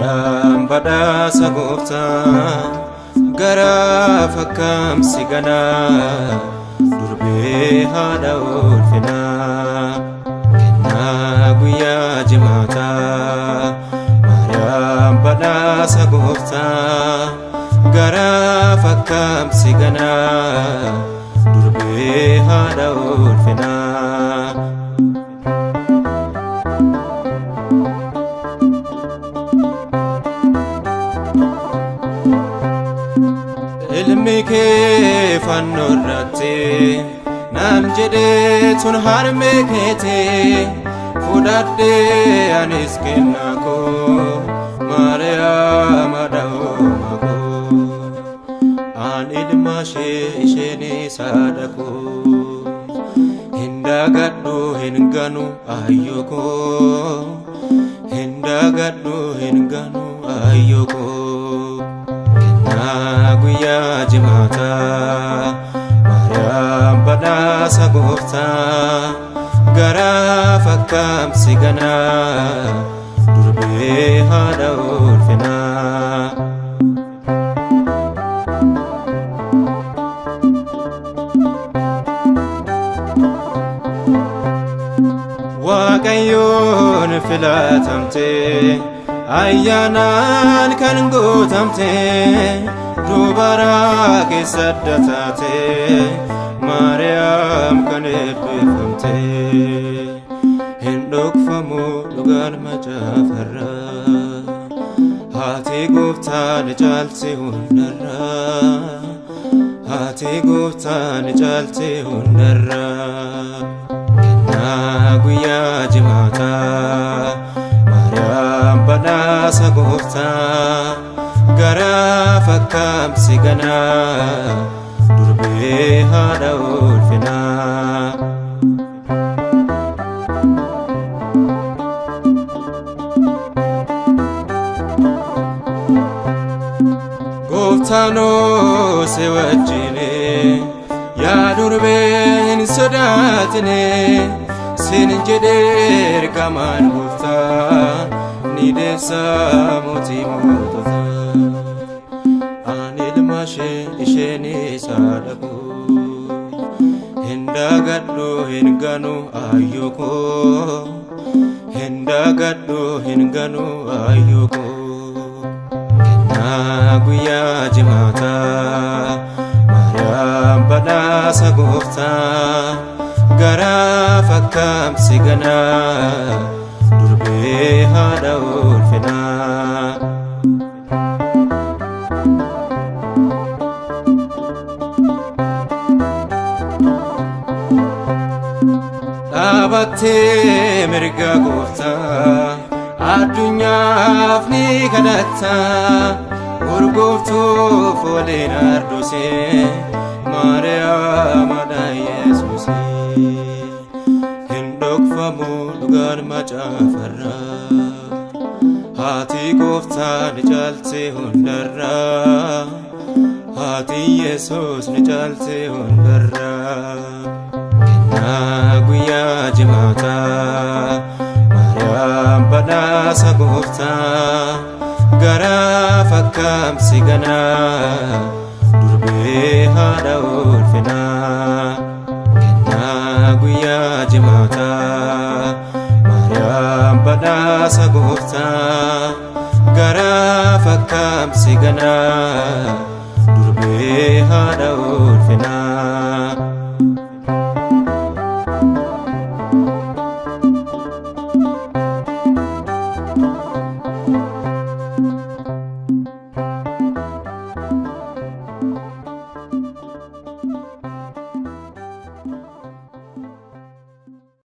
Maariyaam badhaasa gooftaa gara fakkaamsi ganaa durbee haadha ulfinaa kennaa guyyaa jimaataa. Maariyaam badhaasa gooftaa gara fakkaamsi ganaa durbee haadha ulfinaa. Ilmi kee fannoo irratti naan jedhee tun harmee keetii fudhadhee anis kennaa koo Maariyaam haadha oolmaa koo. Aan ilma isheenis haadha koo hin dagadhu hin ganu ayyoo koo hin dagadhu hin ganu ayyoo koo. Guyyaa jimaataa Maariyaam badhaasa gooftaa gara fakkaamsi ganaa durbee haadha ulfinaa. Waaqayyoon filatamtee ayyaanaan kan guutamtee dubara keessa taatee Maariyaam kan eebbifamtee hin dhokfamu dhugaan macaafarraa. Haati gooftaa ni caalti hundarraa, haati gooftaa ni caalti hundarraa. Kennaa guyyaa jimaataa Maariyaam badhaasa gooftaa gara fakkaamsi ganaa durbee haadha ulfinaa. Gooftaanoo si wajjine yaa durbee hin sodaatine sin jedhee ergamaan gooftaa ni deessa mootii moototaa. Isheenis haadha koo hin dagadhu hin ganu ayyoo koo hin dagadhu hin ganu ayyoo koo. Kennaa guyyaa jimaataa Maariyaam badhaasa gooftaa gara fakkaamsi ganaa durbee haadha ulfinaa. Dhaabattee mirga gooftaa addunyaaf ni kadhattaa. Urgooftuuf waliin ardusee Maariyaam haadha Yesuusii hin dhokfamu dhugaan macaafarraa. Haati gooftaa ni caalti hundarraa, haati Yesuus ni caalti hundarraa. Guyyaa jimaataa Maariyaam badhaasa gooftaa gara fakkaamsi ganaa durbee haadha ulfinaa. Kennaa guyyaa jimaataa Maariyaam badhaasa gooftaa gara fakkaamsi ganaa durbee haadha ulfinaa.